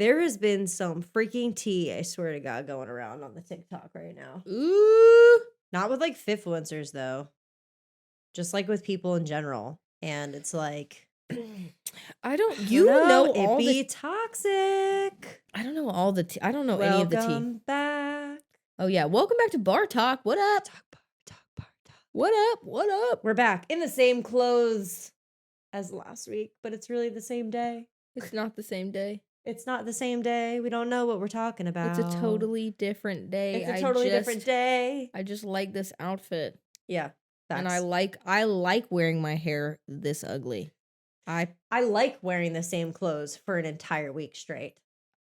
There has been some freaking tea, I swear to God, going around on the TikTok right now. Ooh. Not with like Fit-fluencers though. Just like with people in general. And it's like I don't it be toxic. I don't know all the tea. I don't know any of the tea. Welcome back. Oh yeah, welcome back to BarTalk. What up? Talk. What up? What up? We're back in the same clothes as last week, but it's really the same day. It's not the same day. It's not the same day. We don't know what we're talking about. It's a totally different day. It's a totally different day. I just like this outfit. Yeah. Facts. And I like wearing my hair this ugly. I like wearing the same clothes for an entire week straight.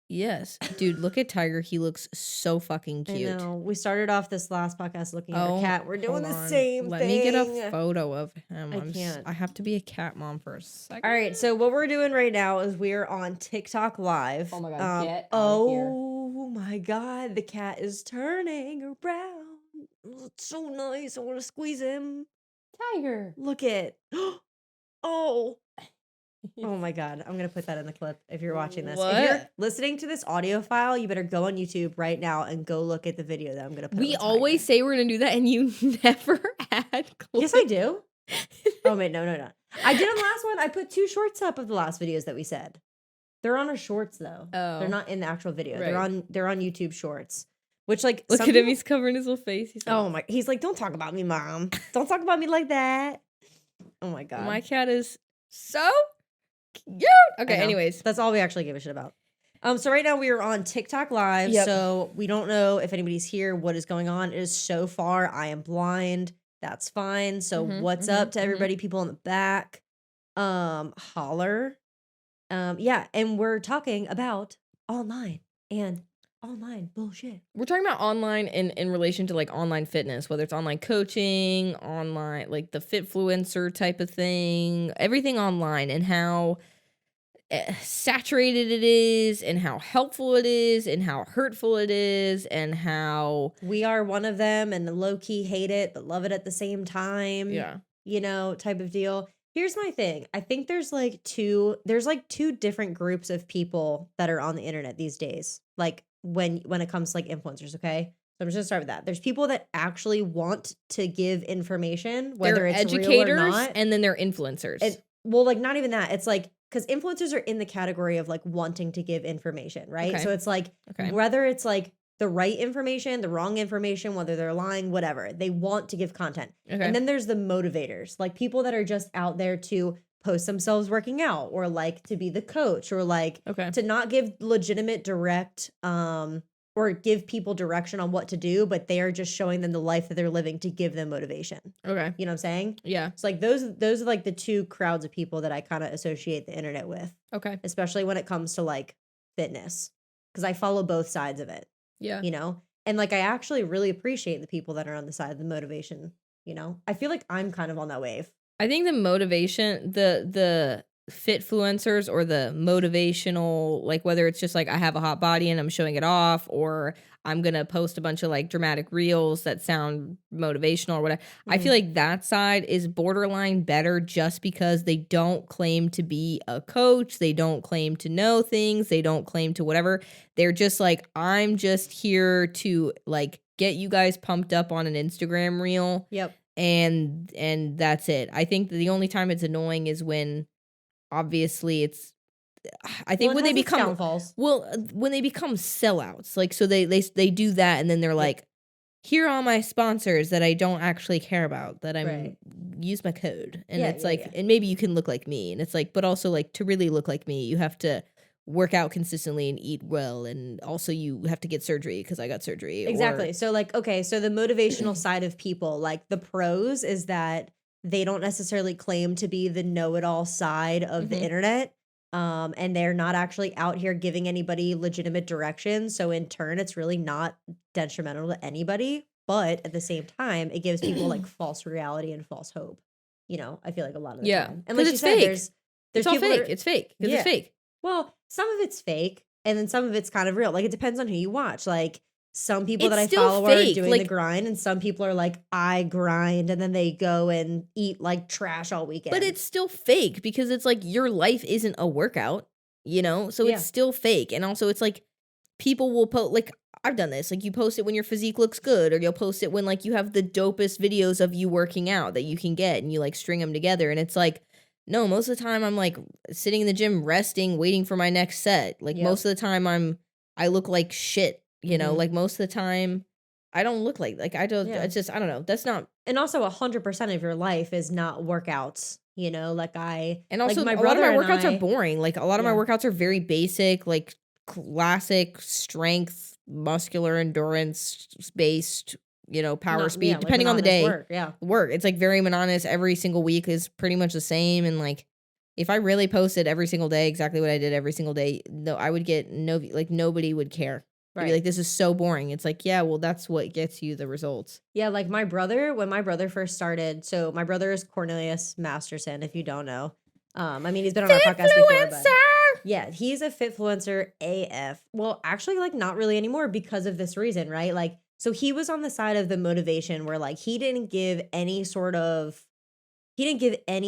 Yes. Dude, look at Tiger. He looks so fucking cute. I know. We started off this last podcast looking at a cat. We're doing the same thing. Let me get a photo of him. I can't. I have to be a cat mom for a second. All right. So what we're doing right now is we're on TikTok Live. Oh my God. Get out of here. Oh my God. The cat is turning around. It's so nice. I want to squeeze him. Tiger. Look it. Oh. Oh my God. I'm going to put that in the clip if you're watching this. What? If you're listening to this audio file, you better go on YouTube right now and go look at the video that I'm going to put. We always say we're going to do that and you never add clips. Yes, I do. Oh, wait. No. I did on the last one. I put 2 shorts up of the last videos that we said. They're on our shorts though. Oh. They're not in the actual video. Right. They're on YouTube shorts. Which like look at him, he's covering his little face. He's like, oh my, he's like, don't talk about me, Mom. Don't talk about me like that. Oh my God. My cat is so cute. Okay, anyways. That's all we actually give a shit about. So right now we are on TikTok Live. Yep. So we don't know if anybody's here, what is going on. It is so far, I am blind. That's fine. So what's up to everybody, people in the back? Holler. Yeah, and we're talking about online and online bullshit. We're talking about online in relation to like online fitness, whether it's online coaching, online, like the Fit-fluencer type of thing, everything online, and how saturated it is and how helpful it is and how hurtful it is and how we are one of them and low-key hate it but love it at the same time. Yeah. You know, type of deal. Here's my thing. I think there's two different groups of people that are on the internet these days. Like when it comes to like influencers, okay? So I'm just gonna start with that. There's people that actually want to give information, whether they're it's educators real or not. And then they're influencers. Well, like not even that. It's like, because influencers are in the category of like wanting to give information, right? Okay. So it's like, whether it's like the right information, the wrong information, whether they're lying, whatever, they want to give content. Okay. And then there's the motivators, like people that are just out there to post themselves working out or like to be the coach or like to not give legitimate direct or give people direction on what to do, but they are just showing them the life that they're living to give them motivation. Okay. You know what I'm saying? Yeah. It's like those are like the 2 crowds of people that I kind of associate the internet with. Okay. Especially when it comes to like fitness, because I follow both sides of it. Yeah. You know? And like I actually really appreciate the people that are on the side of the motivation, you know? I feel like I'm kind of on that wave. I think the motivation, the Fit-fluencers or the motivational, like whether it's just like I have a hot body and I'm showing it off, or I'm gonna post a bunch of like dramatic reels that sound motivational or whatever. I feel like that side is borderline better just because they don't claim to be a coach, they don't claim to know things, they don't claim to whatever. They're just like, I'm just here to like get you guys pumped up on an Instagram reel. Yep. And that's it. I think the only time it's annoying is when obviously it's when they become downfalls. When they become sellouts, like so they do that and then they're like, here are all my sponsors that I don't actually care about, that I'm use my code, and it's like and maybe you can look like me, and it's like, but also like to really look like me you have to work out consistently and eat well, and also you have to get surgery because I got surgery. Exactly. So like, okay, so the motivational side of people, like the pros is that they don't necessarily claim to be the know-it-all side of the internet. And they're not actually out here giving anybody legitimate direction. So in turn, it's really not detrimental to anybody. But at the same time, it gives people like false reality and false hope. You know, I feel like a lot of the time. And like you said, there's it's all fake. It's fake. Because it's fake. Well, some of it's fake, and then some of it's kind of real. Like it depends on who you watch. Like some people that I follow are doing the grind, and some people are like, I grind, and then they go and eat like trash all weekend. But it's still fake because it's like your life isn't a workout. you know? So Yeah. it's still fake. And also it's like people will post like I've done this. Like you post it when your physique looks good, or you'll post it when like you have the dopest videos of you working out that you can get and you like string them together. And it's like, no, most of the time I'm like sitting in the gym resting, waiting for my next set. Like Yep. most of the time I look like shit, you know, like most of the time I don't look like I don't Yeah. it's just I don't know. That's not And also 100% of your life is not workouts, you know, and like also my a lot of brother my and workouts are I, boring. Like a lot of my yeah, workouts are very basic, like classic strength, muscular endurance based, you know, power not, yeah, speed, like depending on the monotonous day. work. Yeah. Work. It's like very monotonous. Every single week is pretty much the same. And like if I really posted every single day exactly what I did every single day, no, I would get no like nobody would care. They'd be Right. like, this is so boring. It's like, yeah, well, that's what gets you the results. Yeah. Like my brother, when my brother first started, so my brother is Cornelius Masterson, if you don't know. I mean, he's been on our podcast before, but Fit-fluencer! yeah, he's a Fit-fluencer AF. Well, actually, like not really anymore because of this reason, right? Like, so he was on the side of the motivation where like he didn't give any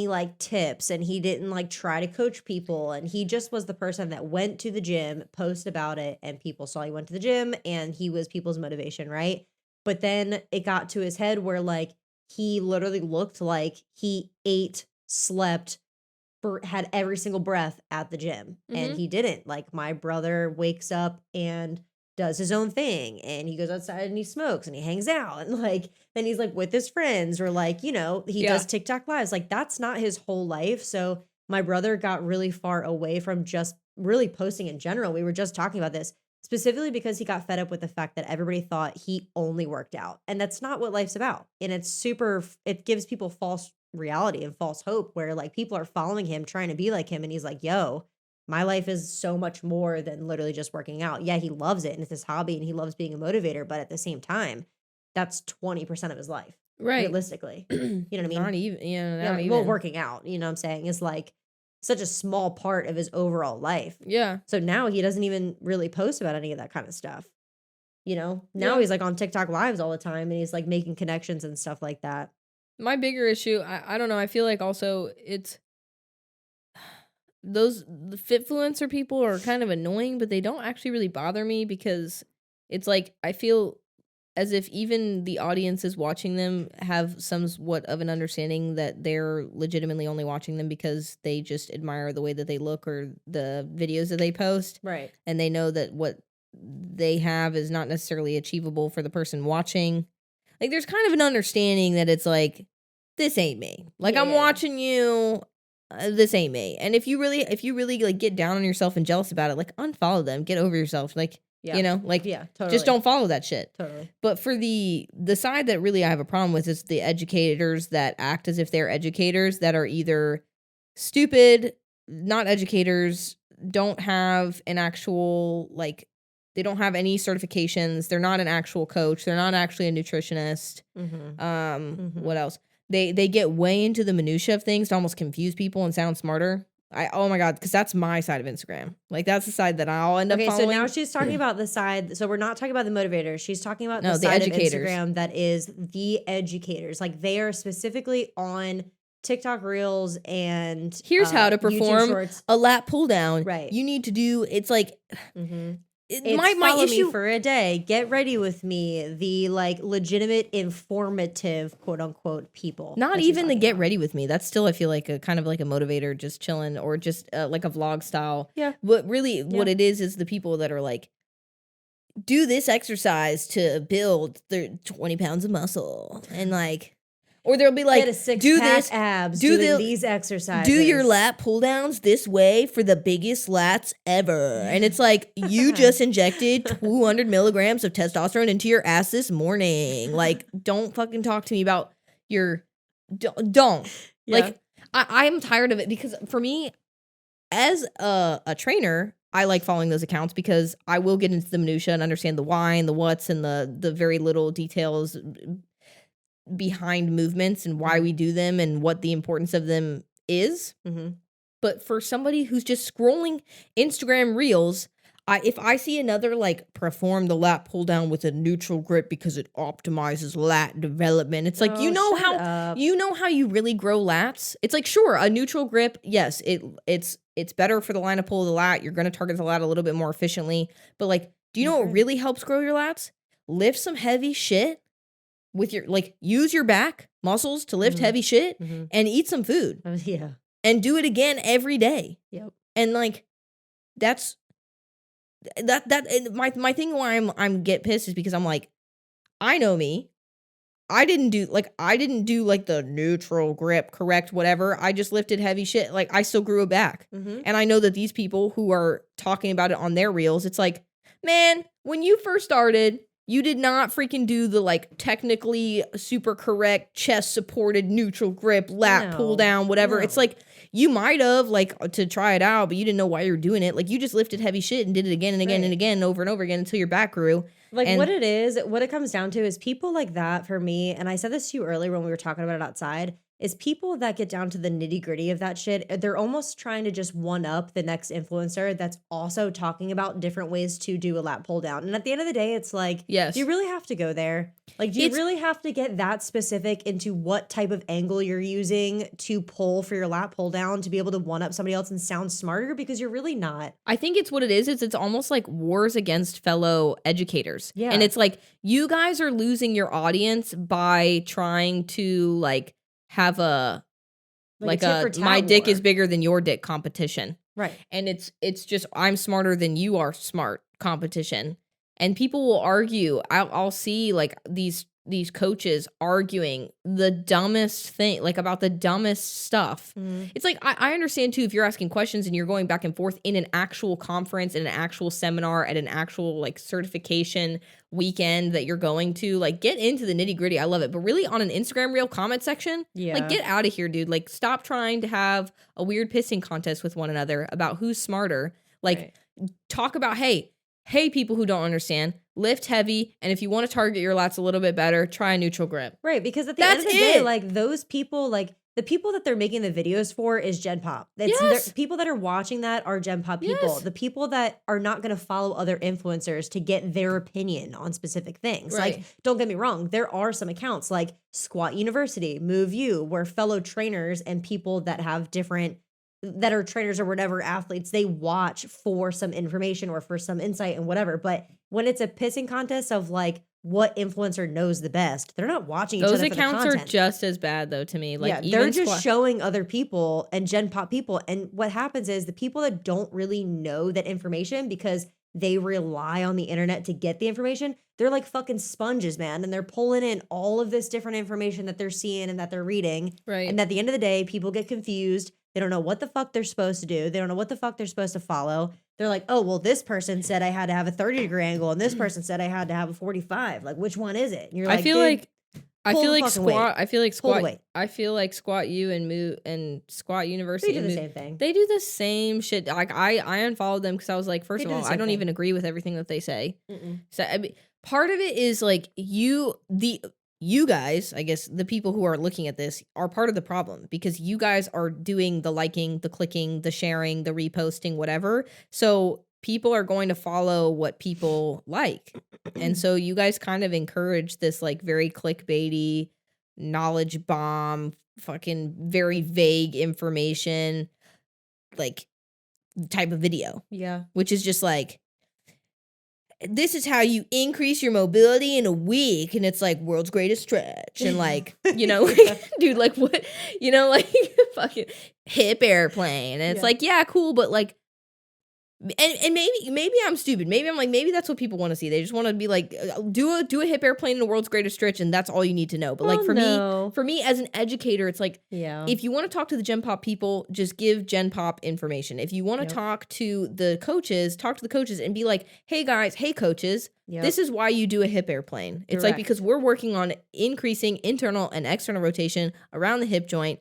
like tips, and he didn't like try to coach people, and he just was the person that went to the gym, posted about it, and people saw he went to the gym, and he was people's motivation, right? But then it got to his head where like he literally looked like he ate, slept, had every single breath at the gym, and Mm-hmm. he didn't. Like my brother wakes up and does his own thing, and he goes outside and he smokes and he hangs out, and like then he's like with his friends, or like, you know, he Yeah. does TikTok lives. Like that's not his whole life. So my brother got really far away from just really posting in general. We were just talking about this specifically because he got fed up with the fact that everybody thought he only worked out, and that's not what life's about. And it gives people false reality and false hope, where like people are following him trying to be like him, and he's like, yo, my life is so much more than literally just working out. Yeah, he loves it and it's his hobby and he loves being a motivator, but at the same time, that's 20% of his life, Right. realistically. You know what I mean? Not even, yeah, Yeah, not like, well, even. working out, you know what I'm saying, is like such a small part of his overall life. Yeah. So now he doesn't even really post about any of that kind of stuff. You know, now Yeah. he's like on TikTok lives all the time, and he's like making connections and stuff like that. My bigger issue, I don't know, I feel like also it's the Fitfluencer people are kind of annoying, but they don't actually really bother me because it's like I feel as if even the audiences watching them have somewhat of an understanding that they're legitimately only watching them because they just admire the way that they look or the videos that they post. Right. And they know that what they have is not necessarily achievable for the person watching. Like there's kind of an understanding that it's like this ain't me. Like Yeah, I'm yeah, yeah. watching you. This ain't me. And if you really like get down on yourself and jealous about it, like unfollow them. Get over yourself. Like Yeah. you know, like Yeah, totally. just don't follow that shit. Totally. But for the side that really I have a problem with is the educators that act as if they're educators that are either stupid, not educators, don't have an actual like they don't have any certifications. They're not an actual coach. They're not actually a nutritionist. What else? They get way into the minutia of things to almost confuse people and sound smarter. Oh my god, because that's my side of Instagram. Like that's the side that I'll end up Okay, so following. now she's talking about the side. So we're not talking about the motivators. She's talking about No, the the side of educators. Instagram that is the educators. Like they are specifically on TikTok Reels and Here's how to YouTube perform Shorts. a lat pull down. Right. You need to do. It's like It's my follow issue me for a day. Get ready with me. The like legitimate, informative, quote unquote, people. Not that she's even the talking get about. ready with me. That's still I feel like a kind of like a motivator, just chilling or just like a vlog style. Yeah. But really, what it is the people that are like, do this exercise to build 20 pounds of muscle, and like, or they'll be like, Get a six do pack this, abs do doing the these exercises. do your lat pull downs this way for the biggest lats ever. And it's like, you just injected 200 milligrams of testosterone into your ass this morning. Like, don't fucking talk to me about your, don't. Yeah. Like, I'm tired of it because for me, as a trainer, I like following those accounts because I will get into the minutia and understand the why and the what's and the very little details behind movements and why we do them and what the importance of them is. But for somebody who's just scrolling Instagram reels, if I see another like perform the lat pull down with a neutral grip because it optimizes lat development, it's like Oh, shut up. you know how you really grow lats. It's like sure, a neutral grip, yes, it's better for the line of pull of the lat. You're gonna target the lat a little bit more efficiently, but like, do you know what Okay. really helps grow your lats? Lift some heavy shit with your like use your back muscles to lift Mhm. heavy shit Mhm. and eat some food Yeah. and do it again every day. Yep. And like that's and my thing why I'm get pissed is because I'm like, I know me. I didn't do like the neutral grip, correct, whatever. I just lifted heavy shit. Like I still grew a back. Mhm. And I know that these people who are talking about it on their reels, it's like, man, when you first started, you did not freaking do the like technically super correct chest supported neutral grip, lat pull No. down, whatever. It's No. like you might have like to try it out, but you didn't know why you were doing it. Like you just lifted heavy shit and did it again and again and Right. again over and over again until your back grew. Like, And what it comes down to is people like that for me, and I said this to you earlier when we were talking about it outside, is people that get down to the nitty-gritty of that shit, they're almost trying to just one up the next influencer that's also talking about different ways to do a lat pull down. And at the end of the day, it's like, yes. do you really have to go there? Like, do you It's really have to get that specific into what type of angle you're using to pull for your lat pull down to be able to one up somebody else and sound smarter? Because you're really not. I think it's what it is. It's almost like wars against fellow educators. Yeah. And it's like you guys are losing your audience by trying to like have a Like a tit for tat my dick is war. bigger than your dick competition. Right. And it's just I'm smarter than you are smart competition. And people will argue. I'll see like these coaches arguing the dumbest thing, like about the dumbest stuff. Mhm. It's like I understand too if you're asking questions and you're going back and forth in an actual conference, in an actual seminar, at an actual like certification weekend that you're going to, like get into the nitty gritty. I love it. But really on an Instagram reel comment section, Yeah. like get out of here, dude. Like stop trying to have a weird pissing contest with one another about who's smarter. Like Right. talk about, hey, people who don't understand, lift heavy, and if you want to target your lats a little bit better, try a neutral grip. Right, because at the end of That's the day, it. like those people, like the people that they're making the videos for is Gen Pop. Yes. People that are watching that are Gen Pop people. Yes. The people that are not going to follow other influencers to get their opinion on specific things. Right. Like, don't get me wrong, there are some accounts like Squat University, Move You, where fellow trainers and people that have different that are trainers or whatever athletes, they watch for some information or for some insight and whatever. But when it's a pissing contest of like what influencer knows the best, they're not watching each Those other for the accounts are content. just as bad though to me. Like Yeah, even they're just showing other people and Gen Pop people. And what happens is the people that don't really know that information because they rely on the internet to get the information, they're like fucking sponges, man. And they're pulling in all of this different information that they're seeing and that they're reading. right. And at the end of the day, people get confused. They don't know what the fuck they're supposed to do. They don't know what the fuck they're supposed to follow. They're like, oh, well, this person said I had to have a 30-degree angle and this person said I had to have a 45. Like, which one is it? And you're like, I feel dude, like I pull feel the like fucking weight. squat. I feel like Pull the squat. weight. I feel like squat you and move and squat university. They do and the Move- same thing. They do the same shit. Like I unfollowed them because I was like, first They of do the all, I same don't thing. even agree with everything that they say. Mm-mm. So I mean, part of it is like you guys, I guess the people who are looking at this are part of the problem because you guys are doing the liking, the clicking, the sharing, the reposting, whatever. So people are going to follow what people like. And so you guys kind of encourage this like very clickbaity, knowledge bomb, fucking very vague information, like type of video, Yeah. which is just like, this is how you increase your mobility in a week. And it's like world's greatest stretch. And like, you know, Yeah. dude, like what, you know, like fucking hip airplane. And it's Yeah. like, yeah, cool. But like, and maybe I'm stupid. Maybe I'm like, maybe that's what people want to see. They just want to be like, do a hip airplane in the world's greatest stretch, and that's all you need to know. But like Well, for me as an educator, it's like, yeah. if you want to talk to the Gen Pop people, just give Gen Pop information. If you want to Yep. talk to the coaches, talk to the coaches and be like, hey guys, hey coaches, Yep. this is why you do a hip airplane. It's like Correct. because we're working on increasing internal and external rotation around the hip joint.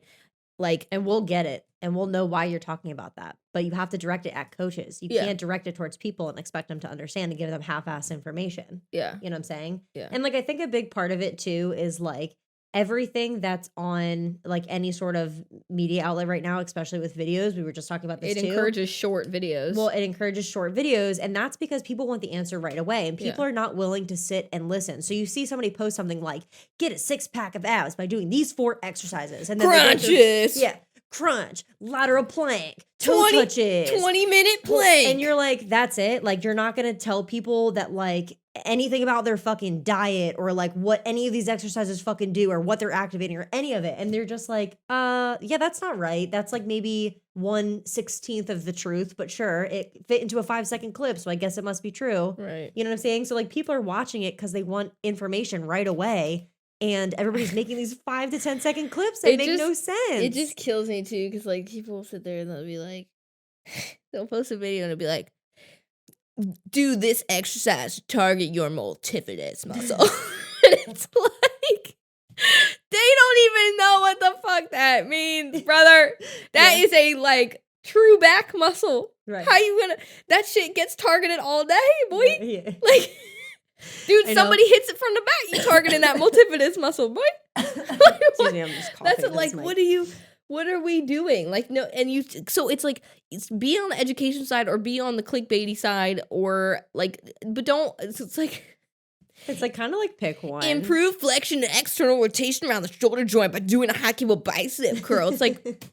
Like, and we'll get it and we'll know why you're talking about that. But you have to direct it at coaches. You Yeah. can't direct it towards people and expect them to understand and give them half-ass information. yeah, You know what I'm saying? Yeah. And like I think a big part of it too is like everything that's on like any sort of media outlet right now, especially with videos, we were just talking about this It too. encourages short videos. Well, it encourages short videos, and that's because people want the answer right away, and people Yeah. are not willing to sit and listen. So you see somebody post something like, get a 6-pack of abs by doing these 4 exercises. And then they go through- Crunches. yeah. Crunch, lateral plank, toe 20 touches. 20-minute Well, plank. and you're like, that's it? Like, you're not going to tell people that, like, anything about their fucking diet or, like, what any of these exercises fucking do or what they're activating or any of it. And they're just like, yeah, that's not right. That's, like, maybe 1/16 of the truth. But sure, it fit into a 5-second clip, so I guess it must be true. Right. You know what I'm saying? So, like, people are watching it because they want information right away. And everybody's making these 5 to 10-second clips that make no sense. It just kills me too, because like people will sit there and they'll be like, they'll post a video and it'll be like, do this exercise to target your multifidus muscle. And it's like, they don't even know what the fuck that means, brother. That is a like true back muscle. Right. How you gonna, that shit gets targeted all day, boy. Yeah. Like, dude, somebody hits it from the back, you targeting that multifidus muscle, boy. Excuse me, I'm just coughing. That's like, what are we doing? Like, no, and you, so it's like, it's be on the education side or be on the clickbaity side or like, but don't, it's like, it's like kind of like pick one. Improve flexion and external rotation around the shoulder joint by doing a high cable bicep curl. It's like,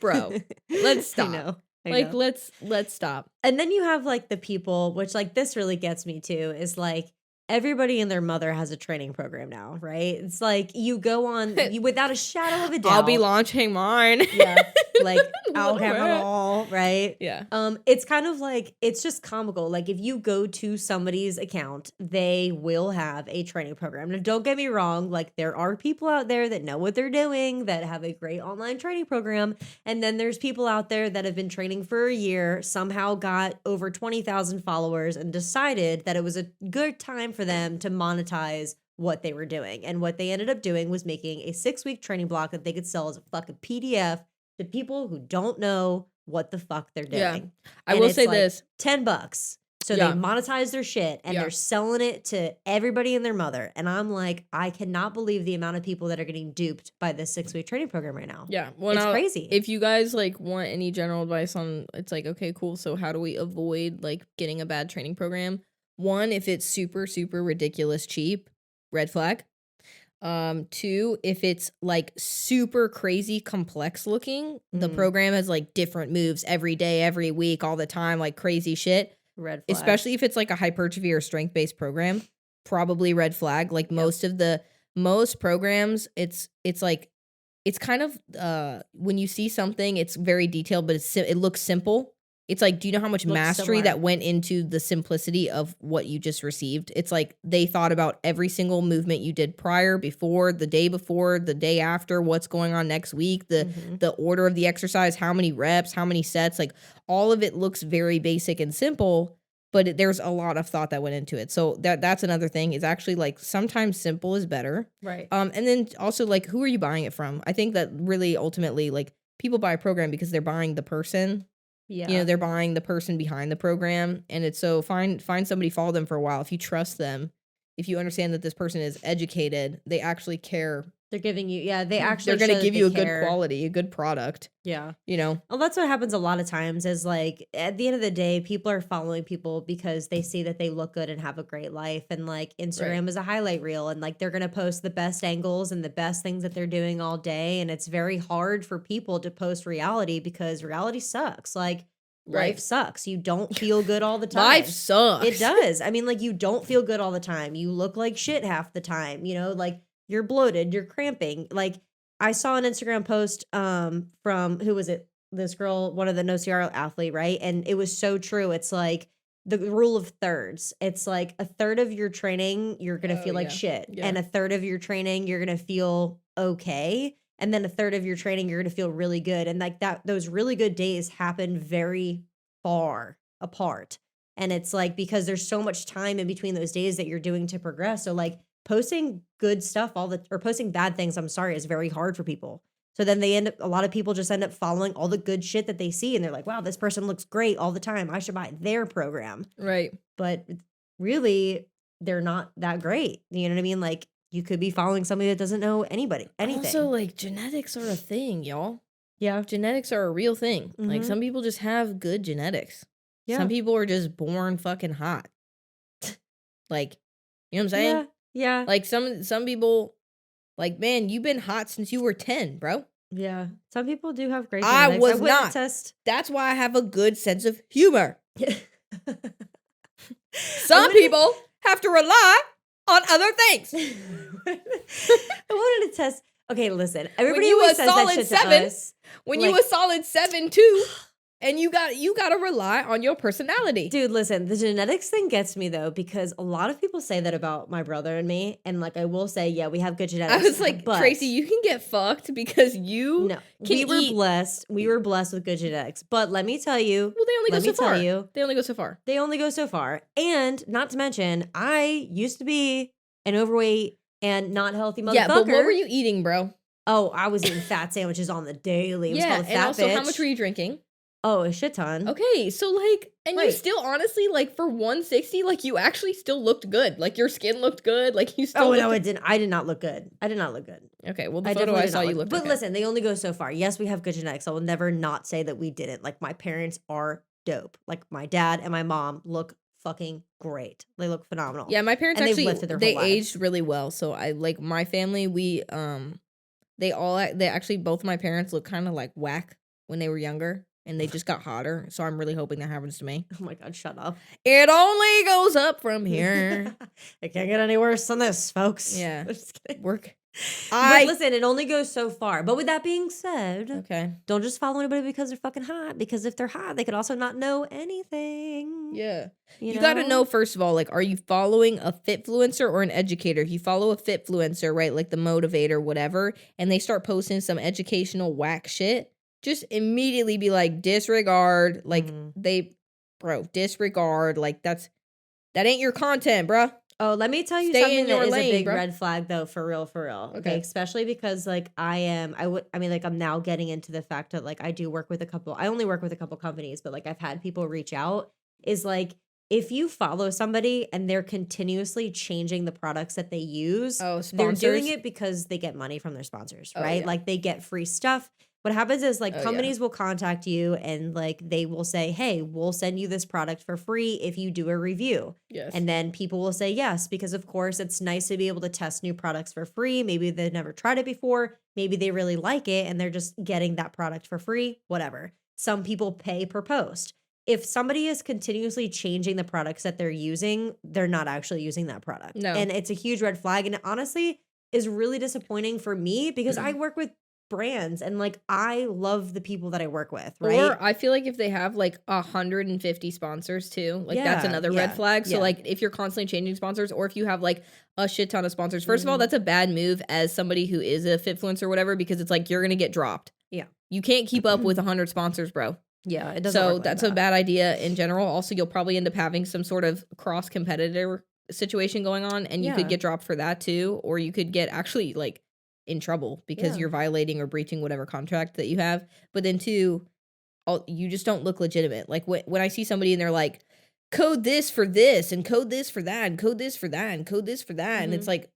bro, let's stop. I know. Let's stop. And then you have like the people, which like this really gets me too, is like everybody and their mother has a training program now, right? It's like you go on without a shadow of a doubt. I'll be launching mine. Yeah, like I'll have it all, right? Yeah. It's kind of like, it's just comical. Like if you go to somebody's account, they will have a training program. Now, don't get me wrong. Like there are people out there that know what they're doing, that have a great online training program. And then there's people out there that have been training for a year, somehow got over 20,000 followers and decided that it was a good time for them to monetize what they were doing. And what they ended up doing was making a 6-week training block that they could sell as a fucking PDF to people who don't know what the fuck they're doing. Yeah. I will say this. $10. So they monetize their shit and they're selling it to everybody and their mother. And I'm like, I cannot believe the amount of people that are getting duped by this 6-week training program right now. Yeah. Well, it's crazy. If you guys like want any general advice on, it's like, okay, cool. So how do we avoid like getting a bad training program? One, if it's super, super ridiculous cheap, red flag. 2, if it's like super crazy complex looking, the program has like different moves every day, every week, all the time, like crazy shit. Red flag. Especially if it's like a hypertrophy or strength based program, probably red flag. Like most programs, it's like, it's kind of when you see something, it's very detailed, but it looks simple. It's like, do you know how much mastery that went into the simplicity of what you just received? It's like they thought about every single movement you did prior, before, the day after, what's going on next week, the order of the exercise, how many reps, how many sets, like all of it looks very basic and simple, but there's a lot of thought that went into it. So that's another thing, is actually like sometimes simple is better. Right. And then also like, who are you buying it from? I think that really ultimately like people buy a program because they're buying the person. Yeah. You know, they're buying the person behind the program. And it's so find somebody, follow them for a while. If you trust them, if you understand that this person is educated, they actually care. They're giving you, they're going to give you a good quality, a good product. Yeah. You know? Well, that's what happens a lot of times, is like at the end of the day, people are following people because they see that they look good and have a great life. And like Instagram is a highlight reel, and like they're going to post the best angles and the best things that they're doing all day. And it's very hard for people to post reality because reality sucks. Like life sucks. You don't feel good all the time. Life sucks. It does. I mean, like you don't feel good all the time. You look like shit half the time, you know, like you're bloated, you're cramping. Like I saw an Instagram post from, who was it? This girl, one of the No CR athlete, right? And it was so true. It's like the rule of thirds. It's like a third of your training, you're going to feel like shit. Yeah. And a third of your training, you're going to feel okay. And then a third of your training, you're going to feel really good. And like that, those really good days happen very far apart. And it's like, because there's so much time in between those days that you're doing to progress. So like posting good stuff or posting bad things, is very hard for people. So then a lot of people just end up following all the good shit that they see. And they're like, wow, this person looks great all the time. I should buy their program. Right. But really, they're not that great. You know what I mean? Like you could be following somebody that doesn't know anything. Also, like, genetics are a thing, y'all. Yeah. Genetics are a real thing. Like, Mhm. some people just have good genetics. Yeah. Some people are just born fucking hot. Like, you know what I'm saying? Yeah. Yeah. Like, some people, like, man, you've been hot since you were 10, bro. Yeah. Some people do have great I genetics. I was wouldn't not. attest. That's why I have a good sense of humor. I Some wouldn't- people have to rely on other things. I wanted to test. Okay, listen. Everybody you always a says that solid shit 7, to us. When like- you a solid 7 too, and you gotta rely on your personality. Dude, listen, the genetics thing gets me though, because a lot of people say that about my brother and me. And like I will say, yeah, we have good genetics. I was like, but Tracy, you can get fucked because you no, can we were eat. blessed. We were blessed with good genetics. But let me tell you, Well, they only go let so me tell far. you, They only go so far. they only go so far. And not to mention, I used to be an overweight and not healthy motherfucker. Yeah, but what were you eating, bro? Oh, I was eating fat sandwiches on the daily. It was called a fat and also, bitch. how much were you drinking? Oh, a shit ton. Okay, so like, and you Right. still honestly, like, for 160, like, you actually still looked good. Like, your skin looked good. Like, you still. Oh no, it didn't. I did not look good. I did not look good. Okay, well, the I photo definitely I did saw not you look. looked. But Okay. listen, they only go so far. Yes, we have good genetics. I will never not say that we didn't. Like my parents are dope. Like my dad and my mom look fucking great. They look phenomenal. Yeah, my parents And they've actually lifted their they whole lives. aged really well. So I like my family. We they actually both my parents look kind of like whack when they were younger, and they just got hotter. So I'm really hoping that happens to me. Oh my god, shut up. It only goes up from here. It can't get any worse than this, folks. Yeah. Just kidding. Work. But listen, it only goes so far. But with that being said, Okay. don't just follow anybody because they're fucking hot. Because if they're hot, they could also not know anything. Yeah. You got to know, first of all, like, are you following a Fit-fluencer or an educator? If you follow a Fit-fluencer, right, like the motivator, whatever, and they start posting some educational whack shit, just immediately be like, disregard. Like, disregard. Like, that ain't your content, bruh. Oh, let me tell you Stay something in that your is lane, a big bro. red flag though, for real, for real. Okay. Okay. Especially because like I'm now getting into the fact that like I only work with a couple companies, but like I've had people reach out, is like, if you follow somebody and they're continuously changing the products that they use, Oh, they're doing sponsors? it because they get money from their sponsors, Oh, right? yeah. Like they get free stuff. What happens is like Oh, yeah. companies will contact you and like they will say, hey, we'll send you this product for free if you do a review. Yes. And then people will say yes, because of course it's nice to be able to test new products for free. Maybe they've never tried it before. Maybe they really like it and they're just getting that product for free, whatever. Some people pay per post. If somebody is continuously changing the products that they're using, they're not actually using that product. No. And it's a huge red flag. And it honestly is really disappointing for me because I work with brands and like I love the people that I work with, right? Or I feel like if they have like 150 sponsors too, like that's Yeah, another yeah, red flag. So yeah. like if you're constantly changing sponsors, or if you have like a shit ton of sponsors, first of all, Mhm. that's a bad move as somebody who is a Fit-fluencer or whatever, because it's like you're gonna get dropped. Yeah. You can't keep up with 100 sponsors, bro. Yeah, it doesn't So work like that's that. a bad idea in general. Also, you'll probably end up having some sort of cross competitor situation going on, and you could Yeah. get dropped for that too, or you could get actually like in trouble because Yeah. you're violating or breaching whatever contract that you have. But then too, you just don't look legitimate. Like when I see somebody and they're like, code this for this and code this for that and code this for that and code this for that, and it's like,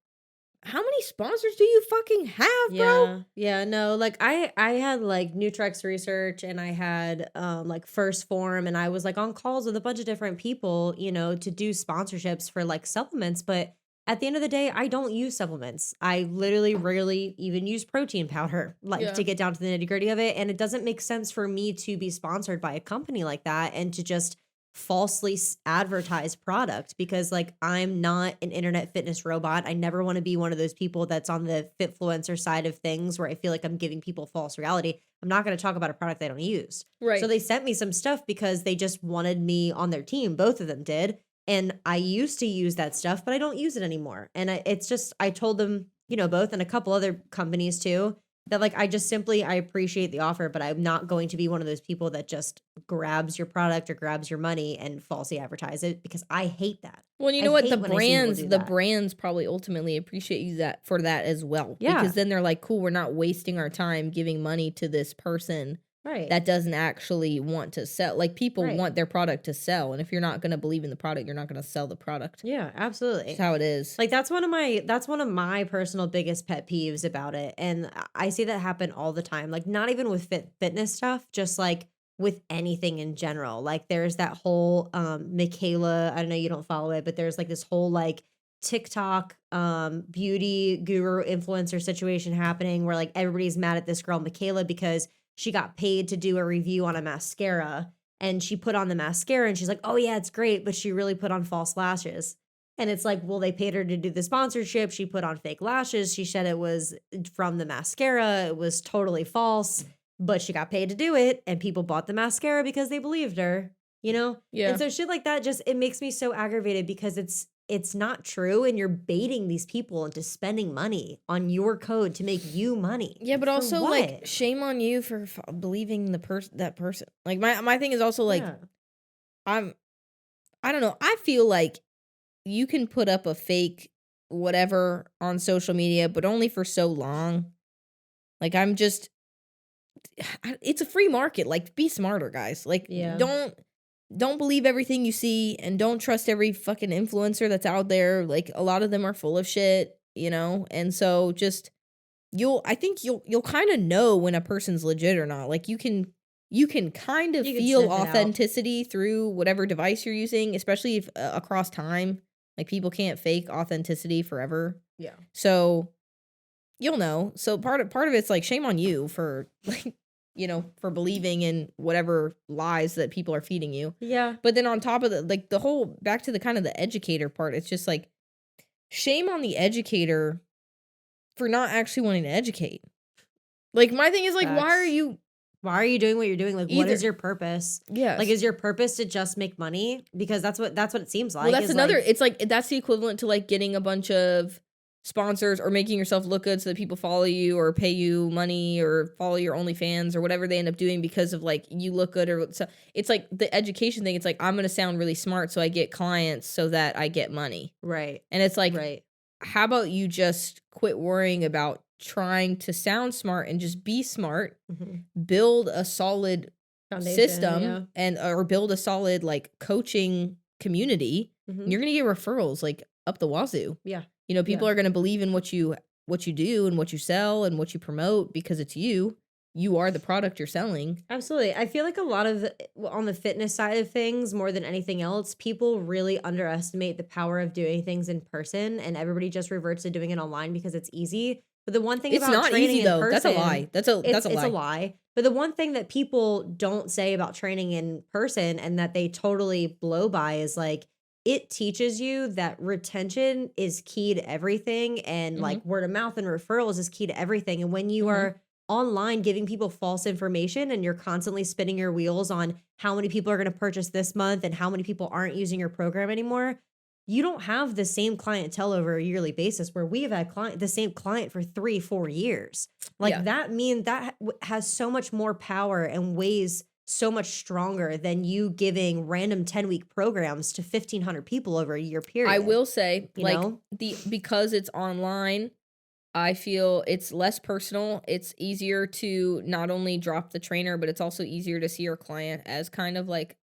how many sponsors do you fucking have, bro? Yeah, no, like I had like Nutrex Research and I had like First Form, and I was like on calls with a bunch of different people, you know, to do sponsorships for like supplements, but at the end of the day, I don't use supplements. I literally rarely even use protein powder, like Yeah. to get down to the nitty-gritty of it, and it doesn't make sense for me to be sponsored by a company like that and to just falsely advertise product, because like I'm not an internet fitness robot. I never want to be one of those people that's on the Fit-fluencer side of things where I feel like I'm giving people false reality. I'm not going to talk about a product they don't use. Right. So they sent me some stuff because they just wanted me on their team. Both of them did. And I used to use that stuff, but I don't use it anymore. And it's just, I told them, you know, both, and a couple other companies too, that like I appreciate the offer, but I'm not going to be one of those people that just grabs your product or grabs your money and falsely advertise it, because I hate that. Well, you I know what? hate The when I see people brands, do the that. brands probably ultimately appreciate you for that as well. Yeah. Because then they're like, cool, we're not wasting our time giving money to this person Right. that doesn't actually want to sell. Like, people Right. want their product to sell, and if you're not gonna believe in the product, you're not gonna sell the product. Yeah, Just absolutely. how it is. Like, that's one of my personal biggest pet peeves about it, and I see that happen all the time, like, not even with fitness stuff, just, like, with anything in general, like, there's that whole, Michaela, I know you don't follow it, but there's, like, this whole, like, TikTok, beauty guru influencer situation happening where, like, everybody's mad at this girl, Michaela, because she got paid to do a review on a mascara, and she put on the mascara, and she's like, "Oh, yeah, it's great," but she really put on false lashes. And it's like, well, they paid her to do the sponsorship. She put on fake lashes. She said it was from the mascara. It was totally false, but she got paid to do it. And people bought the mascara because they believed her, you know? And Yeah. so shit like that just it makes me so aggravated because it's not true and you're baiting these people into spending money on your code to make you money. Yeah, but For also, like, what? shame on you for believing that person. Like, my thing is also, like, Yeah. I'm I don't know, I feel like you can put up a fake whatever on social media, but only for so long. Like, I'm just it's a free market, like, be smarter, guys. Like, Yeah. don't believe everything you see, and don't trust every fucking influencer that's out there. Like, a lot of them are full of shit, you know? And so just I think you'll kind of know when a person's legit or not. Like, you can kind of You could feel sniff it out. authenticity through whatever device you're using, especially if across time. Like, people can't fake authenticity forever. Yeah. So you'll know. So part of it's like shame on you for like, for believing in whatever lies that people are feeding you. Yeah. But then on top of the whole back to the kind of the educator part, it's just like shame on the educator for not actually wanting to educate. Like, my thing is, like, why are Facts. you Why are you doing what you're doing? Like, what is either your purpose? Like, yes. is your purpose to just make money? Because that's what it seems Well, like, that's is another like it's like that's the equivalent to, like, getting a bunch of sponsors or making yourself look good so that people follow you or pay you money or follow your OnlyFans or whatever they end up doing because of, like, you look good or so it's like the education thing, it's like, I'm gonna sound really smart so I get clients so that I get money. right. And it's like, Right. how about you just quit worrying about trying to sound smart and just be smart, Mhm. build a solid Foundation, system yeah. and or build a solid, like, coaching community, and Mhm. you're gonna get referrals, like, up the wazoo. Yeah. People Yeah. are gonna believe in what you do and what you sell and what you promote because it's you. You are the product you're selling. Absolutely. I feel like a lot of on the fitness side of things, more than anything else, people really underestimate the power of doing things in person, and everybody just reverts to doing it online because it's easy. But the one thing It's about not training easy, in though. That's a person, lie. That's it's a it's a lie. lie. But the one thing that people don't say about training in person and that they totally blow by is like it teaches you that retention is key to everything and Mhm, like word of mouth and referrals is key to everything. And when you mhm. are online giving people false information and you're constantly spinning your wheels on how many people are going to purchase this month and how many people aren't using your program anymore, you don't have the same clientele over a yearly basis where we have had the same client for 3 4 years. Like Yeah. that mean that has so much more power and weighs so much stronger than you giving random 10-week programs to 1,500 people over a year I period, will say, you like, know? because it's online, I feel it's less personal. It's easier to not only drop the trainer, but it's also easier to see your client as kind of like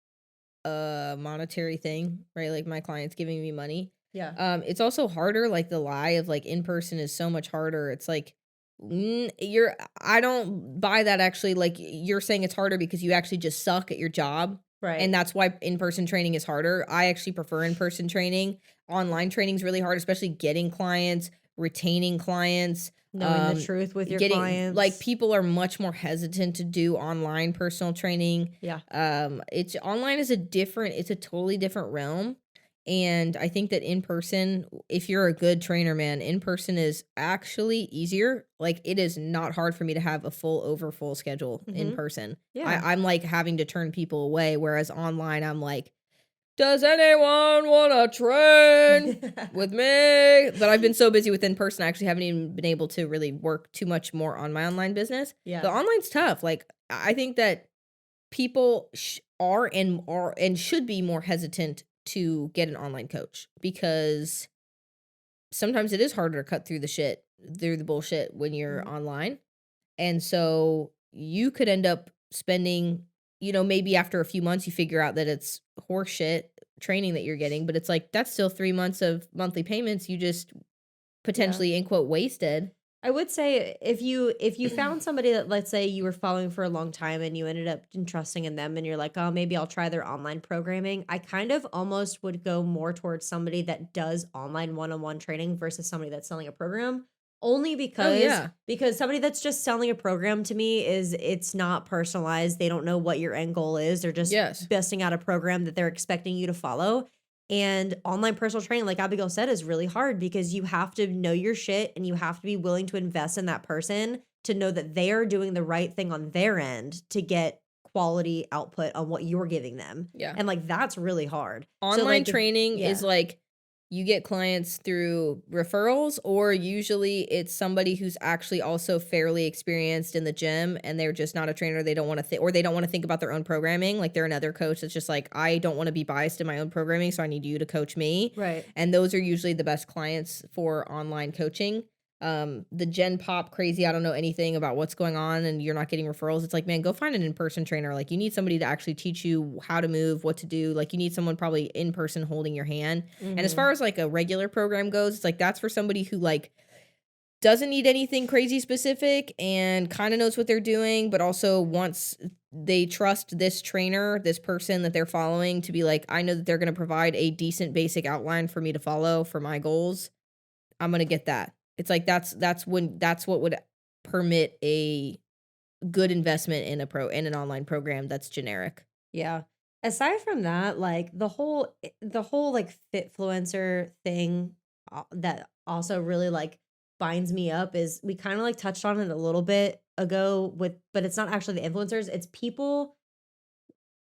a monetary thing, right? Like, my client's giving me money. Yeah. It's also harder, like, the lie of, like, in person is so much harder. It's like, I don't buy that actually, like, you're saying it's harder because you actually just suck at your job, and Right. that's why in-person training is harder. I actually prefer in-person training. Online training is really hard, especially getting clients, retaining clients, Knowing the um, truth with your getting like, clients. people are much more hesitant to do online personal training. Yeah. It's online is it's a totally different realm. And I think that in person, if you're a good trainer, man, in person is actually easier. Like, it is not hard for me to have a full schedule in Mhm. person. Yeah. I'm like having to turn people away, whereas online, I'm like, does anyone wanna train with me? But I've been so busy with in person, I actually haven't even been able to really work too much more on my online business. But Yeah. online's tough. Like, I think that people are and should be more hesitant to get an online coach because sometimes it is harder to cut through the bullshit when you're Mhm. online. And so you could end up spending, maybe after a few months, you figure out that it's horseshit training that you're getting, but it's like, that's still 3 months of monthly payments you just Yeah. potentially, in quote, wasted. I would say if you found somebody that, let's say, you were following for a long time and you ended up entrusting in them and you're like, "Oh, maybe I'll try their online programming." I kind of almost would go more towards somebody that does online one-on-one training versus somebody that's selling a program. Only Oh, because yeah. somebody that's just selling a program to me it's not personalized. They don't know what your end goal is. They're just Yes. busting out a program that they're expecting you to follow. And online personal training, like Abigail said, is really hard because you have to know your shit and you have to be willing to invest in that person to know that they are doing the right thing on their end to get quality output on what you're giving them. Yeah. And like that's really hard. So Online like if training is yeah. like you get clients through referrals, or usually it's somebody who's actually also fairly experienced in the gym and they're just not a trainer. They don't want to or they don't want to think about their own programming. Like they're another coach that's just like, I don't want to be biased in my own programming, so I need you to coach me. Right. And those are usually the best clients for online coaching. The Gen Pop crazy, I don't know anything about what's going on and you're not getting referrals. It's like, man, go find an in-person trainer. Like you need somebody to actually teach you how to move, what to do. Like you need someone probably in person holding your hand. And as Mhm. far as like a regular program goes, it's like that's for somebody who like doesn't need anything crazy specific and kind of knows what they're doing, but also wants they trust this trainer, this person that they're following to be like, I know that they're going to provide a decent basic outline for me to follow for my goals. I'm gonna get that. It's like that's what would permit a good investment in in an online program that's generic. Yeah. Aside from that, like the whole like Fitfluencer thing that also really like binds me up is we kind of like touched on it a little bit ago with but it's not actually the influencers, it's people.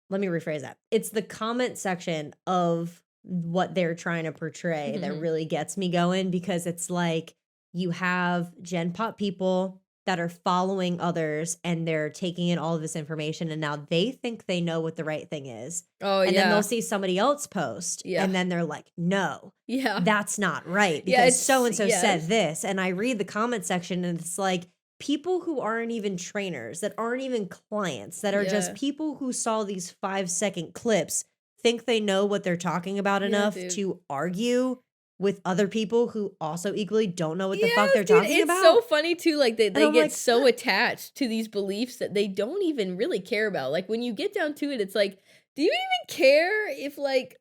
Let me rephrase that. It's the comment section of what they're trying to portray that really gets me going because it's like you have Gen Pop people that are following others and they're taking in all of this information and now they think they know what the right thing is. Oh And then they'll yeah. see somebody else post Yeah. and then they're like, "No, Yeah. that's not right Yeah, because so it's and so said yes. this." And I read the comment section and it's like people who aren't even trainers, that aren't even clients, that are just Yeah. people who saw these 5-second clips, think they know what they're talking about Yeah, enough dude. to argue with other people who also equally don't know what the fuck Yes, they're dude, talking it's so about. funny too, like, they And they I'm get like, so attached to these beliefs that they don't even really care about, like, when you get down to it, it's like, do you even care if, like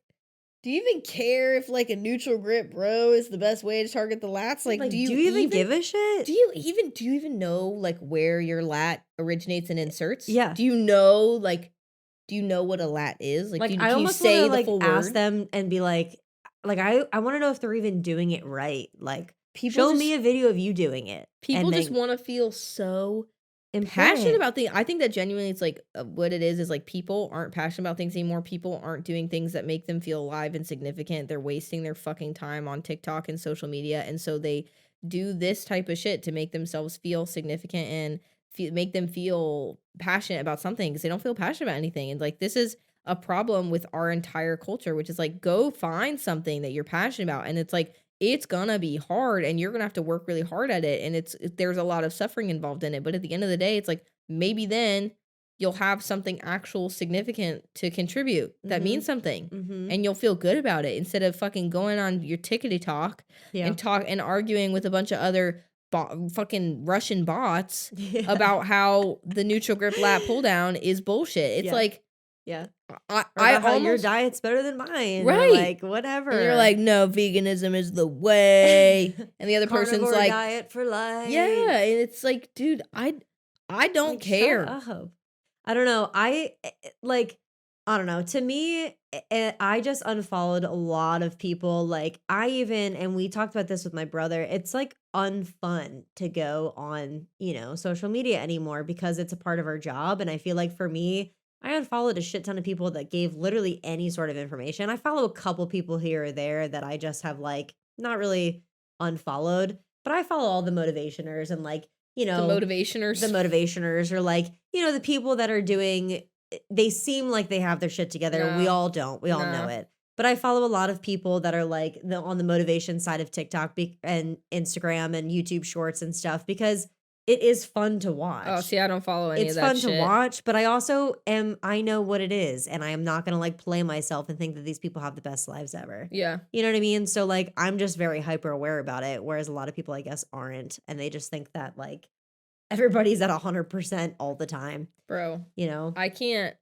a neutral grip row is the best way to target the lats? Like, like, do you even give a shit? do you even know, like, where your lat originates and inserts? Yeah. Do you know what a lat is? Like, Like, I can you almost wanna, say the like, full ask word? them and be like, I wanna know if they're even doing it right. Like, People show me just a video of you doing it, people and just then wanna feel so passionate important. about things. I think that genuinely it's like, what it is like people aren't passionate about things anymore. People aren't doing things that make them feel alive and significant. They're wasting their fucking time on TikTok and social media, and so they do this type of shit to make themselves feel significant and make them feel passionate about something because they don't feel passionate about anything. And like this is a problem with our entire culture, which is like go find something that you're passionate about, and it's like it's gonna be hard and you're gonna have to work really hard at it and there's a lot of suffering involved in it, but at the end of the day it's like maybe then you'll have something actual significant to contribute that means Mhm. something Mhm. and you'll feel good about it instead of fucking going on your tickety Yeah. talk and arguing with a bunch of other fucking Russian bots Yeah. about how the neutral grip lat pull down is bullshit. It's Yeah. like Yeah. Or I about how your almost diet's better than mine or, right. like, And you're whatever. like, "No, veganism is the way." And the other person's Carnivore like, diet for "Yeah." life. And it's like, "Dude, I don't Like, shut care." up. I don't know. Like, I don't know. To me, I just unfollowed a lot of people. Like, I even, and we talked about this with my brother, it's like unfun to go on, social media anymore because it's a part of our job. And I feel like for me, I unfollowed a shit ton of people that gave literally any sort of information. I follow a couple people here or there that I just have like not really unfollowed, but I follow all the motivationers and like, you The know, the motivationers. motivationers are like, the people that are doing they seem like they have their shit together. We No. all don't. We all know No. it. But I follow a lot of people that are like on the motivation side of TikTok and Instagram and YouTube shorts and stuff because it is fun to Oh, watch. see, I don't follow any of It's that fun shit. to watch, but I also I know what it is, and I am not gonna, like, play myself and think that these people have the best lives ever. Yeah. You know what I mean? So, like, I'm just very hyper aware about it, whereas a lot of people, I guess, aren't, and they just think that, like, everybody's at 100% all the time, Bro, you know? I can't.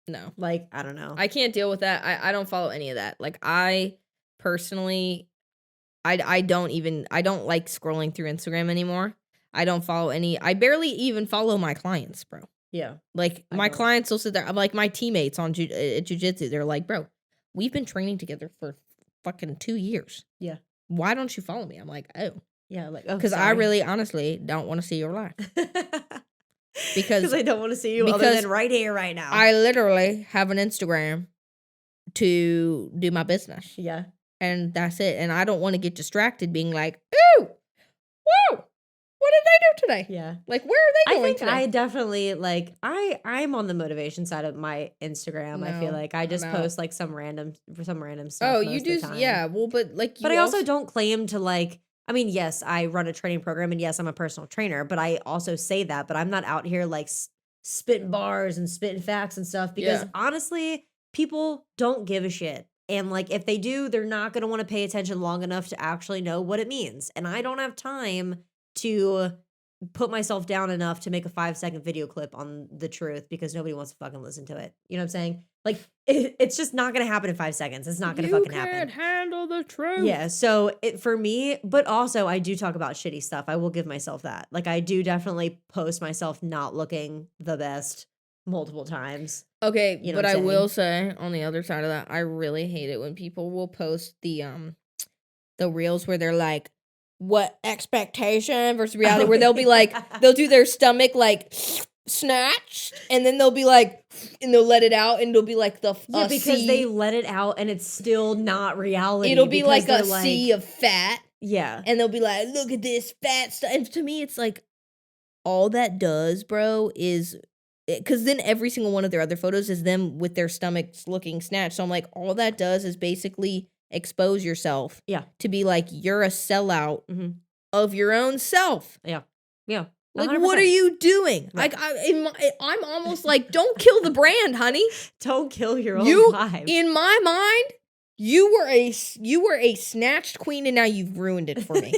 No. Like, I don't know. I can't deal with that. I don't follow any of that. Like, I personally, I don't like scrolling through Instagram anymore. I don't follow any. I barely even follow my clients, bro. Yeah. Like, I my don't. clients will sit there. I'm like, my teammates on jujitsu, they're like, bro, we've been training together for fucking 2 years. Yeah. Why don't you follow me? I'm like, oh. Yeah, like, oh, Because I sorry. really, honestly, don't want to see your life. Because I don't wanna see you other because than right here, right now. I literally have an Instagram to do my business. Yeah. And that's it. And I don't want to get distracted being like, ooh, whoa, what did they do today? Yeah. Like, where are they I going think today? I definitely, like, I'm on the motivation side of my Instagram, I feel No, like. I I'm just out. post, like, some random stuff Oh, most you of the do? time. Yeah. Well, but like, you But I also don't claim to, like, I mean, yes, I run a training program, and yes, I'm a personal trainer, but I also say that, but I'm not out here, like, spitting bars and spitting facts and stuff because Yeah. honestly, people don't give a shit. And, like, if they do, they're not gonna wanna pay attention long enough to actually know what it means, and I don't have time to put myself down enough to make a 5-second video clip on the truth because nobody wants to fucking listen to it. You know what I'm saying? Like, it's just not gonna happen in 5 seconds. It's not gonna you fucking can't happen. handle the truth. Yeah, so it for me, but also I do talk about shitty stuff. I will give myself that. Like, I do definitely post myself not looking the best multiple times. Okay, You know but what I I'm will say on the other side of that, I really hate it when people will post the reels where they're like, what expectation versus reality, Oh, where they'll be like, yeah. they'll do their stomach like snatched, and then they'll be like, and they'll let it out, and it'll be like the Yeah, because they let it out and it's still not reality. it'll be because like a they're sea of fat, yeah. and they'll be like, look at this fat stuff. And to me, it's like, all that does, bro, is because then every single one of their other photos is them with their stomachs looking snatched. So I'm like, all that does is basically expose yourself Yeah. to be like, you're a sellout Mhm. of your own self. Yeah. Yeah. Like, 100%. what are you doing? Right. Like, I'm almost like, don't kill the brand, honey. Don't kill your own You, vibe. in my mind, you were a snatched queen, and now you've ruined it for me.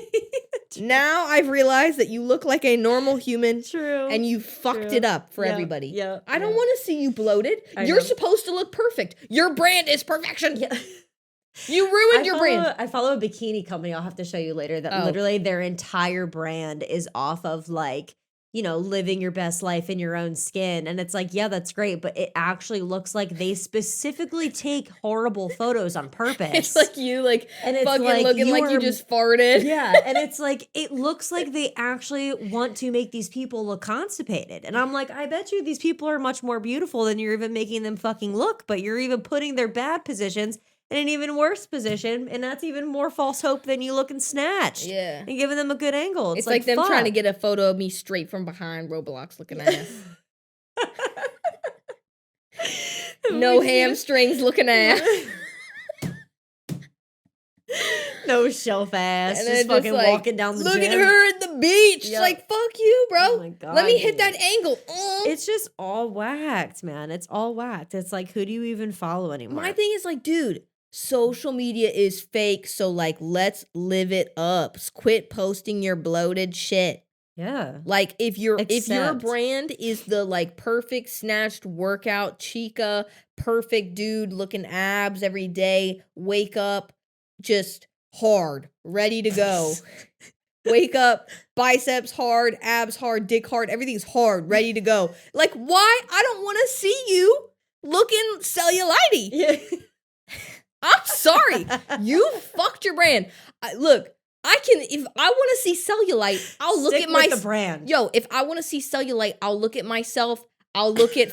Now I've realized that you look like a normal human. True. And you fucked True. it up for Yeah, everybody. yeah, I don't yeah. want to see you bloated. I You're know. supposed to look perfect. Your brand is perfection. Yeah. You ruined your brand. I follow a bikini company I'll have to show you later that Oh. literally their entire brand is off of, like, you know, living your best life in your own skin. And it's like, yeah, that's great, but it actually looks like they specifically take horrible photos on purpose. It's like you, like, And it's fucking like looking like you are- just farted. Yeah, and it's like, it looks like they actually want to make these people look constipated. And I'm like, I bet you these people are much more beautiful than you're even making them fucking look, but you're even putting their bad positions in an even worse position, and that's even more false hope than you looking snatched. Yeah. And giving them a good angle. It's like them fuck. trying to get a photo of me straight from behind Roblox looking ass. No hamstrings looking ass. No shelf ass. And Just then fucking like, walking down the look gym. at her at the beach. Yep. Like, fuck you, bro. Oh my God, Let me hit dude. that angle. It's just all whacked, man. It's all whacked. It's like, who do you even follow anymore? My thing is like, dude, social media is fake, so like, let's live it up. Quit posting your bloated shit. Yeah. Like, if your Accept. brand is the like perfect snatched workout chica, perfect dude looking abs every day, wake up just hard, ready to go. Wake up, biceps hard, abs hard, dick hard, everything's hard, ready to go. Like, why? I don't want to see you looking cellulite. Yeah. I'm sorry. You fucked your brand. Look, if I want to see cellulite, I'll look Stick at my with the brand. Yo, if I want to see cellulite, I'll look at myself. I'll look at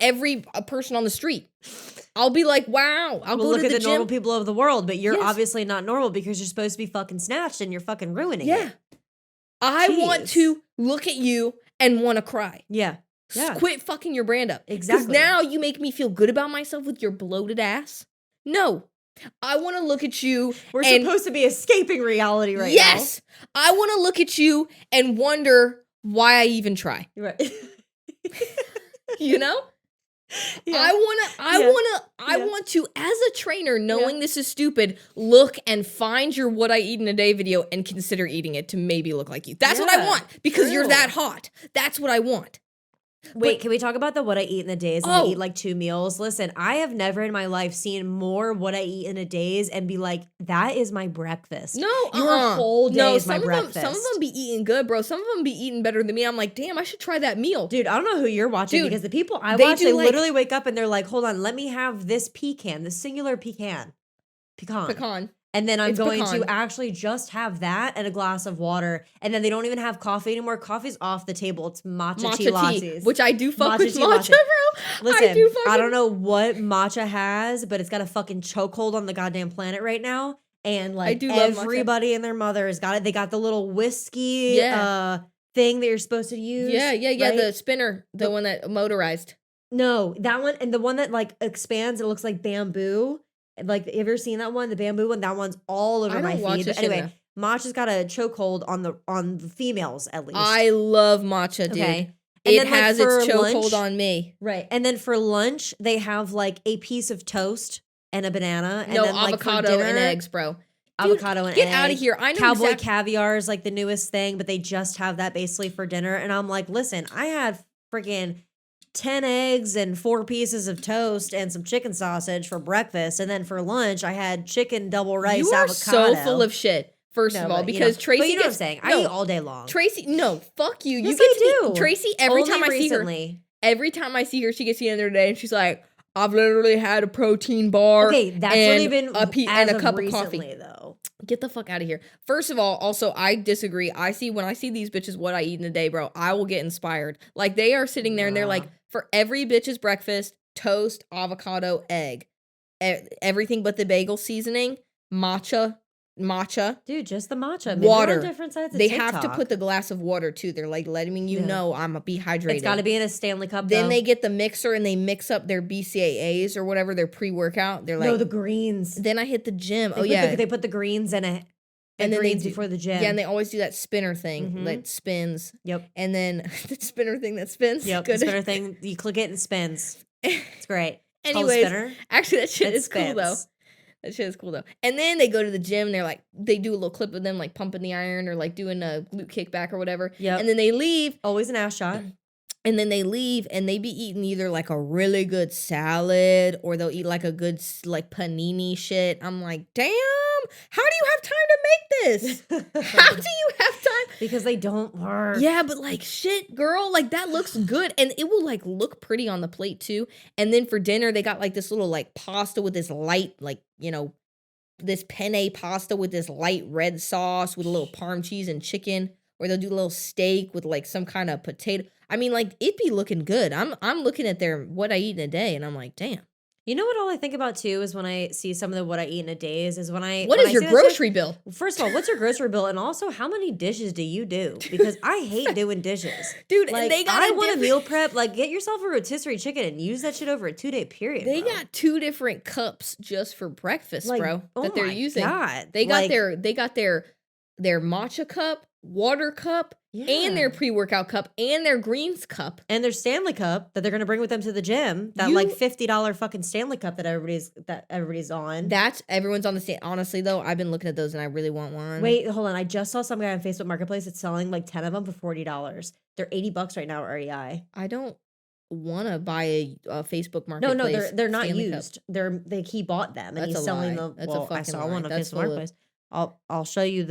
every person on the street. I'll be like, wow. I'll Well, go look to at the the gym. normal people of the world, but you're Yes. obviously not normal because you're supposed to be fucking snatched and you're fucking ruining Yeah. it. I want Jeez. to look at you and want to cry. Yeah. Yeah. Quit fucking your brand up. Because Exactly. now you make me feel good about myself with your bloated ass. No. I want to look at you. We're and supposed to be escaping reality right yes, I want to look at you and wonder why I even try. now. Right. You know? Yeah. I want to, as a trainer, knowing this is stupid, look and find your what I eat in a day video and consider eating it to maybe look like you. That's what I want because you're that hot. That's what I want. Wait, can we talk about the what I eat in a days and I eat like 2 meals? Listen, I have never in my life seen more what I eat in a days and be like, that is my breakfast. No, your whole day is my some breakfast. Some of them be eating good, bro. Some of them be eating better than me. I'm like, damn, I should try that meal. Dude, I don't know who you're watching because the people I watch, they literally wake up and they're like, hold on, let me have this pecan, this singular pecan. Pecan. And then I'm going to actually just have that and a glass of water. And then they don't even have coffee anymore. Coffee's off the table. It's matcha tea lattes. Which I do fuck with matcha, bro. Listen, I don't know what matcha has, but it's got a fucking chokehold on the goddamn planet right now. And like everybody and their mother has got it. They got the little whiskey thing that you're supposed to use. Yeah. Right? The spinner, the one that motorized. No, that one and the one that like expands. It looks like bamboo. Like, have you ever seen that one? The bamboo one? That one's all over my feed. But anyway, matcha's got a chokehold on the females, at least. I love matcha, dude. Okay. And it has its chokehold on me. Right. And then for lunch, they have like a piece of toast and a banana. And no, then, like, avocado dinner, and eggs, bro. Avocado and eggs. Get out of here. I know Cowboy caviar is like the newest thing, but they just have that basically for dinner. And I'm like, listen, I had freaking 10 eggs and 4 pieces of toast and some chicken sausage for breakfast. And then for lunch, I had chicken double rice avocado. You are so full of shit, first of all, because Tracy but you know what I'm saying. I eat all day long. Tracy, no, fuck you. Yes, I do. Tracy, every time I see her, she gets the end of the day and she's like, I've literally had a protein bar. Okay, that's only been and a cup of recently, coffee. Though. Get the fuck out of here. First of all, also, I disagree. When I see these bitches what I eat in a day, bro, I will get inspired. Like, they are sitting there and they're like, for every bitch's breakfast, toast, avocado, egg. Everything but the bagel seasoning, matcha. Dude, just the matcha. Maybe water. On different sides of they TikTok. have to put the glass of water too. They're like letting you know I'm be hydrated. It's got to be in a Stanley cup. Then they get the mixer and they mix up their BCAAs or whatever, their pre-workout. They're like, no, the greens. Then I hit the gym. They put the greens in it. And then greens before the gym. Yeah, and they always do that spinner thing that spins. Yep. And then the spinner thing that spins. Yep. The spinner thing. You click it and it spins. It's great. Anyways, actually, that shit is cool though. That shit is cool though. And then they go to the gym and they're like, they do a little clip of them like pumping the iron or like doing a glute kickback or whatever. Yeah. And then they leave. Always an ass shot. And then they leave and they be eating either like a really good salad or they'll eat like a good like panini shit. I'm like, damn, how do you have time to make this? How do you have time? Because they don't work. Yeah, but like shit, girl, like that looks good. And it will like look pretty on the plate too. And then for dinner, they got like this little like pasta with this light, like, you know, this penne pasta with this light red sauce with a little parm cheese and chicken. Or they'll do a little steak with like some kind of potato. I mean, like, it be looking good. I'm looking at their what I eat in a day, and I'm like, damn. You know what all I think about, too, is when I see some of the what I eat in a day is when I... What is your grocery bill? First of all, what's your grocery bill? And also, how many dishes do you do? Because I hate doing dishes. Dude, like, and they got I want to meal prep. Like, get yourself a rotisserie chicken and use that shit over a 2-day period, They got 2 different cups just for breakfast, like, bro, that they're using. God. They got their matcha cup, water cup, and their pre-workout cup, and their greens cup. And their Stanley cup that they're going to bring with them to the gym. That like $50 fucking Stanley cup that everybody's on. Everyone's on the stand. Honestly, though, I've been looking at those and I really want one. Wait, hold on. I just saw some guy on Facebook Marketplace that's selling like 10 of them for $40. They're $80 right now at REI. I don't want to buy a Facebook Marketplace. No, they're not Stanley used. Cup. He bought them and he's selling them. That's a fucking I saw lie. one on Facebook Marketplace. I'll show you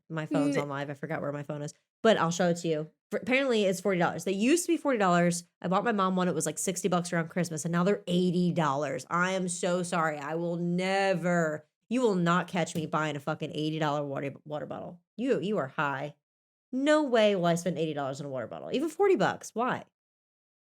my phone's on live. I forgot where my phone is, but I'll show it to you. Apparently it's $40. They used to be $40. I bought my mom one. It was like $60 around Christmas, and now they're $80. I am so sorry. You will not catch me buying a fucking $80 water bottle. You are high. No way will I spend $80 on a water bottle. Even $40. Why?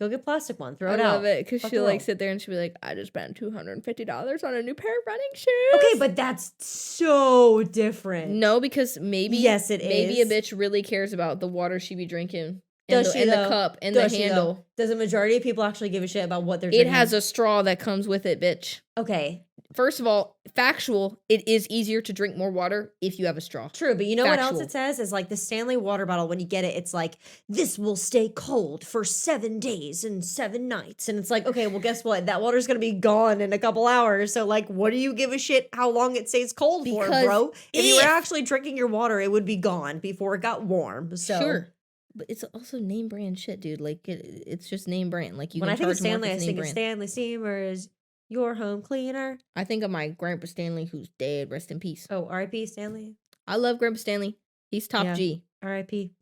Go get a plastic one. Throw it out. I love it because she'll like sit there and she'll be like, I just spent $250 on a new pair of running shoes. Okay, but that's so different. No, because maybe yes, it maybe a bitch really cares about the water she be drinking Does she, and the though? cup and Does the she, though? handle. Does a majority of people actually give a shit about what they're It drinking? has a straw that comes with it, bitch. Okay. First of all, factual, it is easier to drink more water if you have a straw. True, but you know what else Factual. it says? Is like the Stanley water bottle, when you get it, it's like, this will stay cold for 7 days and 7 nights. And it's like, okay, well, guess what? That water's going to be gone in a couple hours. So, like, what do you give a shit how long it stays cold for, Because bro? If you were if- actually drinking your water, it would be gone before it got warm. So, Sure. But it's also name brand shit, dude. Like, it's just name brand. Like, you when can I think of charge more Stanley, if I it's think name of brand. Stanley Steamers, your home cleaner. I think of my Grandpa Stanley, who's dead. Rest in peace. Oh, R.I.P. Stanley. I love Grandpa Stanley. He's top Yeah. G. R.I.P.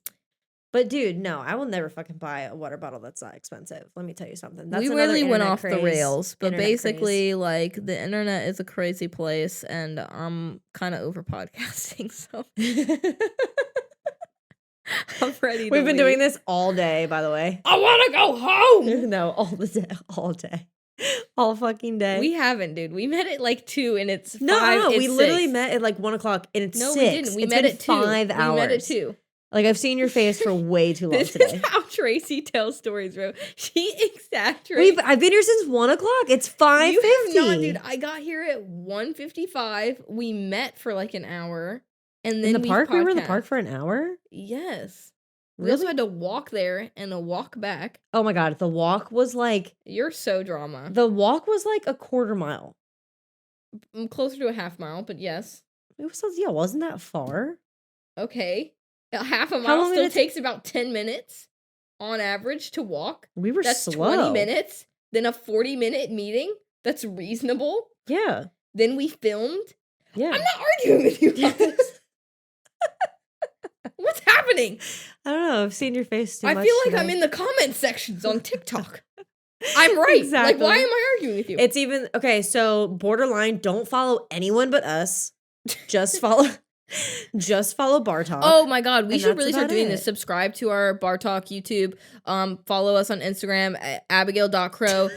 But dude, no, I will never fucking buy a water bottle that's that expensive. Let me tell you something. That's We another really went internet off the craze. rails, but Internet craze. basically, like, the internet is a crazy place, and I'm kind of over podcasting, so I'm ready to We've been doing leave. this all day, by the way. I want to go home. No, all day, all fucking day. We haven't, dude. We met at like 2, and it's no, 5. no, it's we literally 6. met at like 1:00, and it's No, 6. we didn't. We It's met been at 2. 5 hours. We met at 2. Like, I've seen your face for way too long This today. is how Tracy tells stories, bro. She exaggerates. I've been here since 1:00. It's 5:50. You have not, dude. I got here at 1:55. We met for like an hour, and then in the park. We were in the podcast. park for an hour. Yes. We also Really? had to walk there and a walk back. Oh my god, the walk was like You're so drama. a 1/4 mile. I'm closer to a half mile, but yes. It was wasn't that far? Okay. A half a How mile long still did it takes about 10 minutes on average to walk. We were That's slow. 20 minutes. Then a 40-minute meeting. That's reasonable. Yeah, Then we filmed. yeah. I'm not arguing with you about this. What's happening? I don't know. I've seen your face too I much feel like today. I'm in the comment sections on TikTok. I'm right. Exactly. Like, why am I arguing with you? It's even okay. So borderline. Don't follow anyone but us. Just follow. Just follow BarTalk. Oh my god, we And should that's really start about doing it. this. Subscribe to our BarTalk YouTube. Follow us on Instagram at abigail.crow.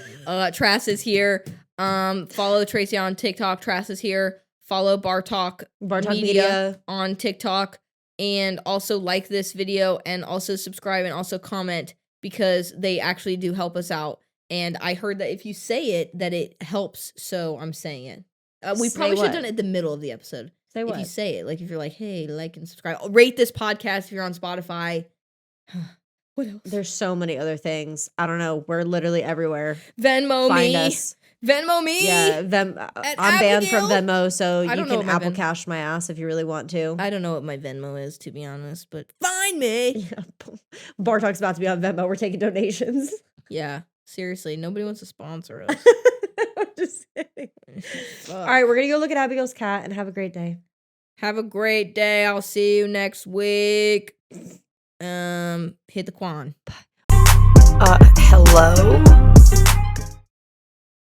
Trass is here. Follow Tracy on TikTok. Trass is here. Follow BarTalk Media. on TikTok. And also like this video and also subscribe and also comment because they actually do help us out. And I heard that if you say it, that it helps. So I'm saying it. We Say probably should have what? done it at the middle of the episode. Say If what? you say it, like if you're like, hey, like and subscribe. Rate this podcast if you're on Spotify. What else? There's so many other things. I don't know. We're literally everywhere. Venmo Find me. us. Venmo me. Yeah, I'm banned from Abigail? Venmo, so I you don't know can what my Apple Venmo- Cash my ass if you really want to. I don't know what my Venmo is, to be honest, but find me. Yeah. BarTalk's about to be on Venmo. We're taking donations. Yeah, seriously, nobody wants to sponsor us. I'm just kidding. Fuck. All right, we're gonna go look at Abigail's cat and have a great day. Have a great day. I'll see you next week. Hit the quan. Hello?